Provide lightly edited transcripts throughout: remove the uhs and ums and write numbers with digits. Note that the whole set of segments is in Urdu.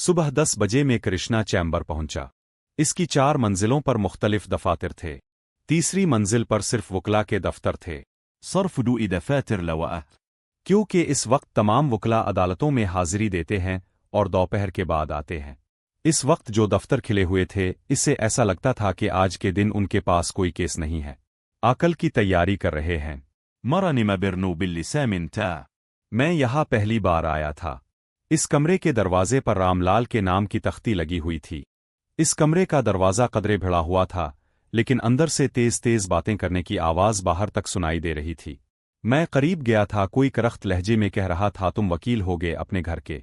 صبح 10 بجے میں کرشنا چیمبر پہنچا۔ اس کی 4 منزلوں پر مختلف دفاتر تھے۔ تیسری منزل پر صرف وکلا کے دفتر تھے۔ صرف دفاتر لواء، کیونکہ اس وقت تمام وکلا عدالتوں میں حاضری دیتے ہیں اور دوپہر کے بعد آتے ہیں۔ اس وقت جو دفتر کھلے ہوئے تھے، اس سے ایسا لگتا تھا کہ آج کے دن ان کے پاس کوئی کیس نہیں ہے۔ عقل کی تیاری کر رہے ہیں۔ مرنم برنو باللسام تا، میں یہاں پہلی بار آیا تھا۔ اس کمرے کے دروازے پر رام لال کے نام کی تختی لگی ہوئی تھی۔ اس کمرے کا دروازہ قدرے بھیڑا ہوا تھا، لیکن اندر سے تیز تیز باتیں کرنے کی آواز باہر تک سنائی دے رہی تھی۔ میں قریب گیا تھا، کوئی کرخت لہجے میں کہہ رہا تھا، تم وکیل ہوگے اپنے گھر کے،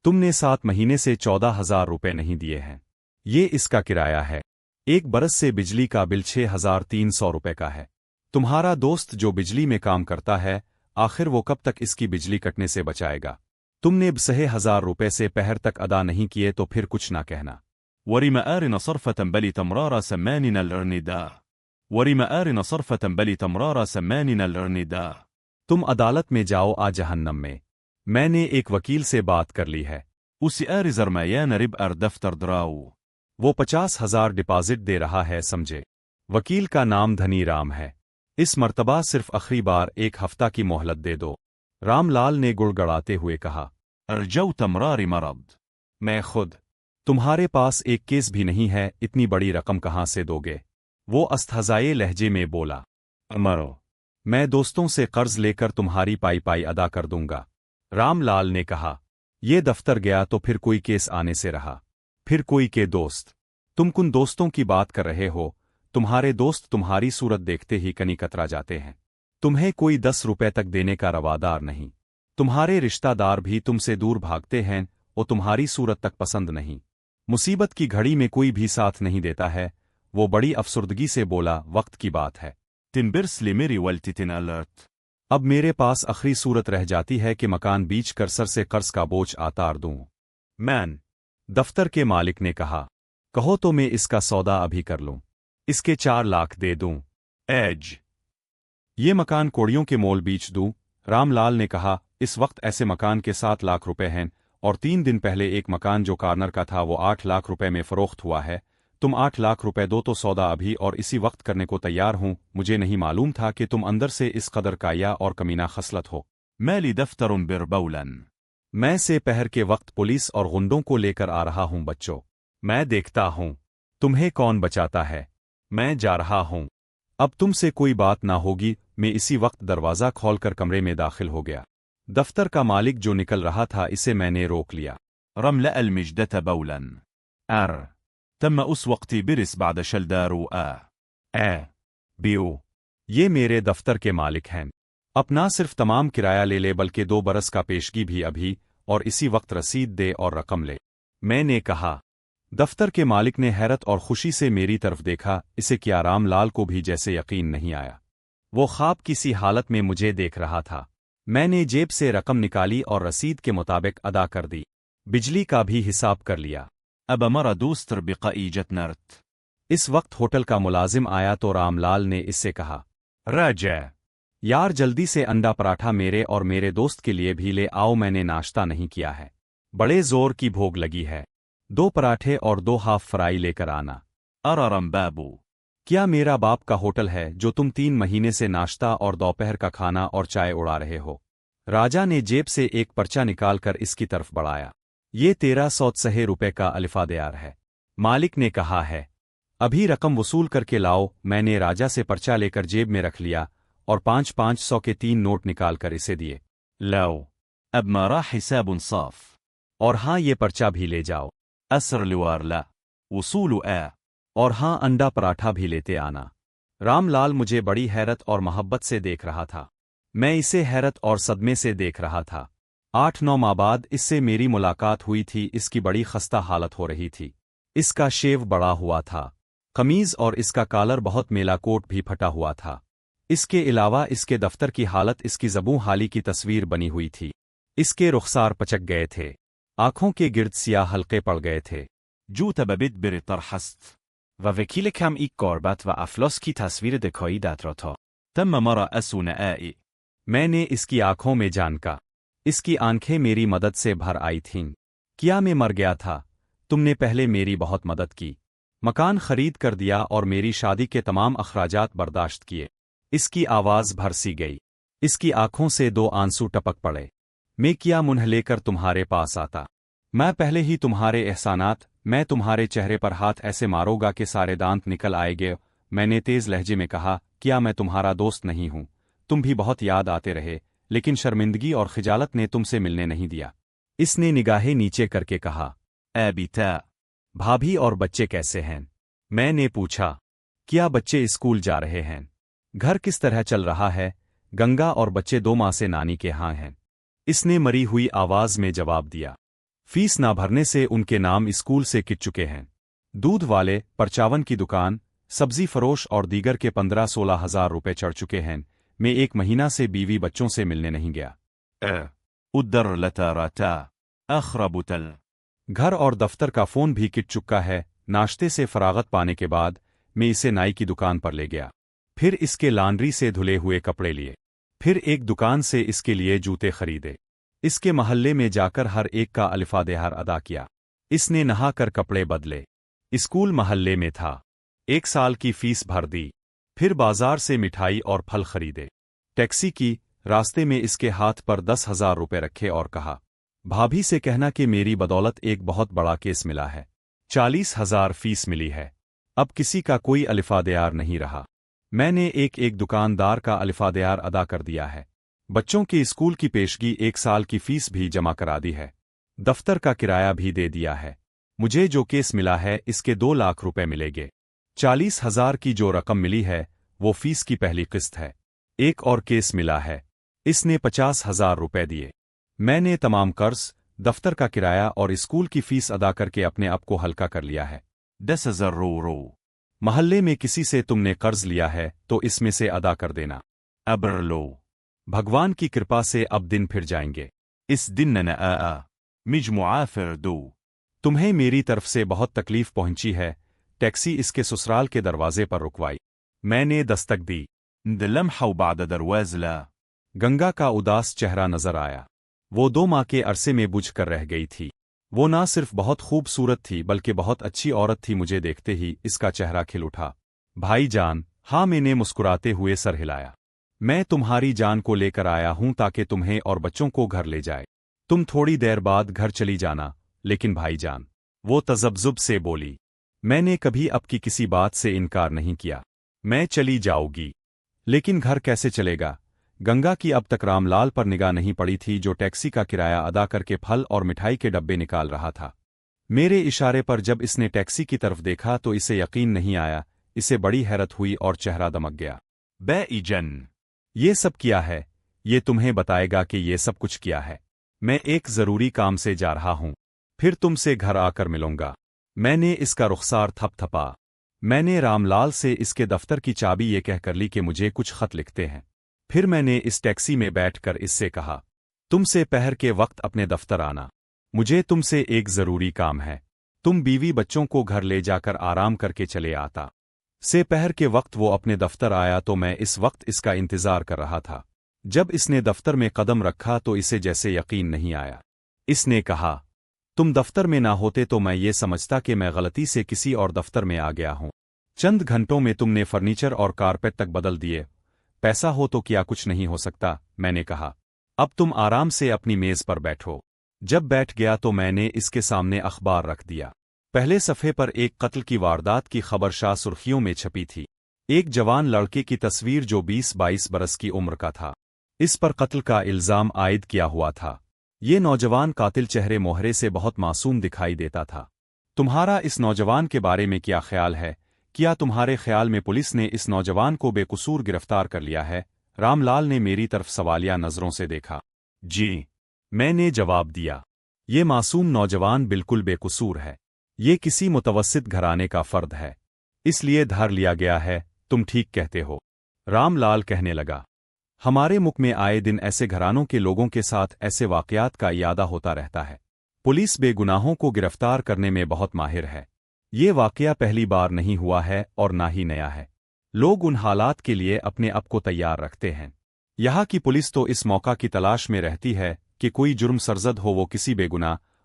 تم نے 7 مہینے سے 14,000 روپے نہیں دیے ہیں، یہ اس کا کرایہ ہے، 1 برس سے بجلی کا بل 6,300 روپے کا ہے، تمہارا دوست جو بجلی میں کام کرتا ہے، آخر وہ کب تک اس کی بجلی کٹنے سے بچائے گا؟ تم نے 6,000 روپے سے پہر تک ادا نہیں کیے تو پھر کچھ نہ کہنا۔ ورم آرن صرفة بل تمرار سماننا الارندا، ورم آرن صرفة بل تمرار سماننا الارندا۔ تم عدالت میں جاؤ، آ جہنم میں نے ایک وکیل سے بات کر لی ہے، اسی آر زرمایان رب ار دفتر دراؤ، وہ 50,000 ڈپازٹ دے رہا ہے، سمجھے؟ وکیل کا نام دھنی رام ہے، اس مرتبہ صرف آخری بار 1 ہفتہ کی مہلت دے دو، رام لال نے گڑ گڑاتے ہوئے کہا۔ ارجو تمرار مرض، میں خود، تمہارے پاس ایک کیس بھی نہیں ہے، اتنی بڑی رقم کہاں سے دو گے؟ وہ استہزائے لہجے میں بولا۔ امرو، میں دوستوں سے قرض لے کر تمہاری پائی ادا کر دوں گا، رام لال نے کہا۔ یہ دفتر گیا تو پھر کوئی کیس آنے سے رہا، پھر کوئی کے دوست۔ تم کن دوستوں کی بات کر رہے ہو؟ تمہارے دوست تمہاری صورت دیکھتے ہی کنی کترا جاتے ہیں، تمہیں کوئی 10 روپے تک دینے کا روادار نہیں، تمہارے رشتہ دار بھی تم سے دور بھاگتے ہیں، وہ تمہاری صورت تک پسند نہیں، مصیبت کی گھڑی میں کوئی بھی ساتھ نہیں دیتا ہے۔ وہ بڑی افسردگی سے بولا، وقت کی بات ہے، تنبرس لیمیری والتتن الرت، اب میرے پاس آخری صورت رہ جاتی ہے کہ مکان بیچ کر سر سے قرض کا بوجھ اتار دوں۔ مین، دفتر کے مالک نے کہا، کہو تو میں اس کا سودا ابھی کر لوں، اس کے 4 لاکھ دے دوں۔ ایج، یہ مکان کوڑیوں کے مول بیچ دوں؟ رام لال نے کہا، اس وقت ایسے مکان کے 7 لاکھ روپے ہیں، اور 3 دن پہلے ایک مکان جو کارنر کا تھا وہ 8 لاکھ روپے میں فروخت ہوا ہے، تم 8 لاکھ روپے دو تو سودا ابھی اور اسی وقت کرنے کو تیار ہوں۔ مجھے نہیں معلوم تھا کہ تم اندر سے اس قدر کایا اور کمینہ خصلت ہو۔ مالی دفتر بربولن، میں سے پہر کے وقت پولیس اور غنڈوں کو لے کر آ رہا ہوں، بچوں، میں دیکھتا ہوں تمہیں کون بچاتا ہے، میں جا رہا ہوں، اب تم سے کوئی بات نہ ہوگی۔ میں اسی وقت دروازہ کھول کر کمرے میں داخل ہو گیا۔ دفتر کا مالک جو نکل رہا تھا، اسے میں نے روک لیا۔ رمل المجدة بولن، تم اس وقتی برس بعد شلدارو بیو، یہ میرے دفتر کے مالک ہیں، اب نہ صرف تمام کرایہ لے بلکہ 2 برس کا پیشگی بھی ابھی اور اسی وقت رسید دے اور رقم لے، میں نے کہا۔ دفتر کے مالک نے حیرت اور خوشی سے میری طرف دیکھا، اسے کیا رام لال کو بھی جیسے یقین نہیں آیا، وہ خواب کی سی حالت میں مجھے دیکھ رہا تھا۔ میں نے جیب سے رقم نکالی اور رسید کے مطابق ادا کر دی، بجلی کا بھی حساب کر لیا۔ اب مرا دوستر بقائیجت نرت، اس وقت ہوٹل کا ملازم آیا تو رام لال نے اس سے کہا، راجع، یار جلدی سے انڈا پراٹھا میرے اور میرے دوست کے لیے بھی لے آؤ، میں نے ناشتہ نہیں کیا ہے، بڑے زور کی بھوک لگی ہے، 2 پراٹھے اور 2 ہاف فرائی لے کر آنا۔ ارارم بابو، کیا میرا باپ کا ہوٹل ہے جو تم 3 مہینے سے ناشتہ اور دوپہر کا کھانا اور چائے اڑا رہے ہو؟ راجا نے جیب سے ایک پرچہ نکال کر اس کی طرف بڑھایا، یہ 1300 روپے کا الفا دیار ہے، مالک نے کہا ہے، ابھی رقم وصول کر کے لاؤ۔ میں نے راجا سے پرچہ لے کر جیب میں رکھ لیا اور 500 کے 3 نوٹ نکال کر اسے دیے۔ لاؤ، اب مارا حساب صاف، اور ہاں یہ پرچہ بھی لے جاؤ۔ اسر لوار لا، وصول اور ہاں انڈا پراٹھا بھی لیتے آنا۔ رام لال مجھے بڑی حیرت اور محبت سے دیکھ رہا تھا، میں اسے حیرت اور صدمے سے دیکھ رہا تھا۔ 8-9 ماہ بعد اس سے میری ملاقات ہوئی تھی، اس کی بڑی خستہ حالت ہو رہی تھی، اس کا شیو بڑا ہوا تھا، قمیض اور اس کا کالر بہت میلا، کوٹ بھی پھٹا ہوا تھا، اس کے علاوہ اس کے دفتر کی حالت اس کی زبوں حالی کی تصویر بنی ہوئی تھی، اس کے رخسار پچک گئے تھے، آنکھوں کے گرد سیاہ حلقے پڑ گئے تھے۔ جو تببید بر ترحست و وکیل کم ایک قربت و افلاس کی تصویر دکھائی داد را تھا، تم مرا اسون آئی، میں نے اس کی آنکھوں میں جان کا، اس کی آنکھیں میری مدد سے بھر آئی تھیں، کیا میں مر گیا تھا؟ تم نے پہلے میری بہت مدد کی، مکان خرید کر دیا اور میری شادی کے تمام اخراجات برداشت کیے۔ اس کی آواز بھر سی گئی، اس کی آنکھوں سے 2 آنسو ٹپک پڑے۔ میں کیا منہ لے کر تمہارے پاس آتا؟ میں پہلے ہی تمہارے احسانات، میں تمہارے چہرے پر ہاتھ ایسے ماروں گا کہ سارے دانت نکل آئے گے۔ میں نے تیز لہجے میں کہا، کیا میں تمہارا دوست نہیں ہوں؟ تم بھی بہت یاد آتے رہے، لیکن شرمندگی اور خجالت نے تم سے ملنے نہیں دیا۔ اس نے نگاہیں نیچے کر کے کہا، اے بیٹا، بھابھی اور بچے کیسے ہیں؟ میں نے پوچھا، کیا بچے اسکول جا رہے ہیں؟ گھر کس طرح چل رہا ہے؟ گنگا اور بچے 2 ماہ سے نانی کے ہاں ہیں۔ اس نے مری ہوئی آواز میں جواب دیا، فیس نہ بھرنے سے ان کے نام اسکول سے کٹ چکے ہیں۔ دودھ والے، پرچاون کی دکان، سبزی فروش اور دیگر کے 15-16 ہزار روپے چڑھ چکے ہیں۔ میں 1 مہینہ سے بیوی بچوں سے ملنے نہیں گیا۔ ادر لتاراتا اخربتل۔ گھر اور دفتر کا فون بھی کٹ چکا ہے۔ ناشتے سے فراغت پانے کے بعد میں اسے نائی کی دکان پر لے گیا، پھر اس کے لانڈری سے دھلے ہوئے کپڑے لیے، پھر ایک دکان سے اس کے لیے جوتے خریدے، اس کے محلے میں جا کر ہر ایک کا الفادہر ادا کیا۔ اس نے نہا کر کپڑے بدلے، اسکول محلے میں تھا، 1 سال کی فیس بھر دی، پھر بازار سے مٹھائی اور پھل خریدے، ٹیکسی کی، راستے میں اس کے ہاتھ پر 10,000 روپے رکھے اور کہا، بھابھی سے کہنا کہ میری بدولت ایک بہت بڑا کیس ملا ہے، 40,000 فیس ملی ہے، اب کسی کا کوئی الفادہر نہیں رہا۔ میں نے ایک دکاندار کا الفادہر ادا کر دیا ہے، بچوں کے اسکول کی پیشگی 1 سال کی فیس بھی جمع کرا دی ہے، دفتر کا کرایہ بھی دے دیا ہے۔ مجھے جو کیس ملا ہے اس کے 2 لاکھ روپے ملے گے۔ 40,000 کی جو رقم ملی ہے وہ فیس کی پہلی قسط ہے۔ ایک اور کیس ملا ہے، اس نے 50,000 روپے دیے۔ میں نے تمام قرض، دفتر کا کرایہ اور اسکول کی فیس ادا کر کے اپنے آپ کو ہلکا کر لیا ہے۔ 10,000 رو۔ محلے میں کسی سے تم نے قرض لیا ہے تو اس میں سے ادا کر دینا۔ ابر لو۔ بھگوان کی کرپا سے اب دن پھر جائیں گے۔ اس دن نہ مج معافر دو۔ تمہیں میری طرف سے بہت تکلیف پہنچی ہے۔ ٹیکسی اس کے سسرال کے دروازے پر رکوائی، میں نے دستک دی۔ لمحة بعد درواز لا۔ گنگا کا اداس چہرہ نظر آیا، وہ 2 ماہ کے عرصے میں بجھ کر رہ گئی تھی۔ وہ نہ صرف بہت خوبصورت تھی بلکہ بہت اچھی عورت تھی۔ مجھے دیکھتے ہی اس کا چہرہ کھل اٹھا۔ بھائی جان، ہاں، میں نے مسکراتے ہوئے سر ہلایا۔ میں تمہاری جان کو لے کر آیا ہوں تاکہ تمہیں اور بچوں کو گھر لے جائے۔ تم تھوڑی دیر بعد گھر چلی جانا، لیکن بھائی جان، وہ تذبذب سے بولی۔ میں نے کبھی اب کی کسی بات سے انکار نہیں کیا۔ میں چلی جاؤ گی، لیکن گھر کیسے چلے گا؟ گنگا کی اب تک رام لال پر نگاہ نہیں پڑی تھی، جو ٹیکسی کا کرایہ ادا کر کے پھل اور مٹھائی کے ڈبے نکال رہا تھا۔ میرے اشارے پر جب اس نے ٹیکسی کی طرف دیکھا تو اسے یقین نہیں آیا، اسے بڑی حیرت ہوئی اور چہرہ دمک گیا۔ بے جن، یہ سب کیا ہے؟ یہ تمہیں بتائے گا کہ یہ سب کچھ کیا ہے۔ میں ایک ضروری کام سے جا رہا ہوں، پھر تم سے گھر آ کر ملوں گا۔ میں نے اس کا رخسار تھپ تھپا۔ میں نے رام لال سے اس کے دفتر کی چابی یہ کہہ کر لی کہ مجھے کچھ خط لکھتے ہیں۔ پھر میں نے اس ٹیکسی میں بیٹھ کر اس سے کہا، تم سے پہر کے وقت اپنے دفتر آنا، مجھے تم سے ایک ضروری کام ہے۔ تم بیوی بچوں کو گھر لے جا کر آرام کر کے چلے آتا۔ سے پہر کے وقت وہ اپنے دفتر آیا تو میں اس وقت اس کا انتظار کر رہا تھا۔ جب اس نے دفتر میں قدم رکھا تو اسے جیسے یقین نہیں آیا۔ اس نے کہا، تم دفتر میں نہ ہوتے تو میں یہ سمجھتا کہ میں غلطی سے کسی اور دفتر میں آ گیا ہوں۔ چند گھنٹوں میں تم نے فرنیچر اور کارپیٹ تک بدل دیے۔ پیسہ ہو تو کیا کچھ نہیں ہو سکتا؟ میں نے کہا، اب تم آرام سے اپنی میز پر بیٹھو۔ جب بیٹھ گیا تو میں نے اس کے سامنے اخبار رکھ دیا۔ پہلے صفحے پر ایک قتل کی واردات کی خبر شاہ سرخیوں میں چھپی تھی۔ ایک جوان لڑکے کی تصویر جو 20-22 برس کی عمر کا تھا، اس پر قتل کا الزام عائد کیا ہوا تھا۔ یہ نوجوان قاتل چہرے موہرے سے بہت معصوم دکھائی دیتا تھا۔ تمہارا اس نوجوان کے بارے میں کیا خیال ہے؟ کیا تمہارے خیال میں پولیس نے اس نوجوان کو بے قصور گرفتار کر لیا ہے؟ رام لال نے میری طرف سوالیہ نظروں سے دیکھا۔ جی، میں نے جواب دیا، یہ معصوم نوجوان بالکل بے قصور ہے۔ یہ کسی متوسط گھرانے کا فرد ہے، اس لیے دھار لیا گیا ہے۔ تم ٹھیک کہتے ہو، رام لال کہنے لگا۔ ہمارے ملک میں آئے دن ایسے گھرانوں کے لوگوں کے ساتھ ایسے واقعات کا اعادہ ہوتا رہتا ہے۔ پولیس بے گناہوں کو گرفتار کرنے میں بہت ماہر ہے۔ یہ واقعہ پہلی بار نہیں ہوا ہے اور نہ ہی نیا ہے۔ لوگ ان حالات کے لیے اپنے آپ کو تیار رکھتے ہیں۔ یہاں کی پولیس تو اس موقع کی تلاش میں رہتی ہے کہ کوئی جرم سرزد ہو، وہ کسی بے گناہ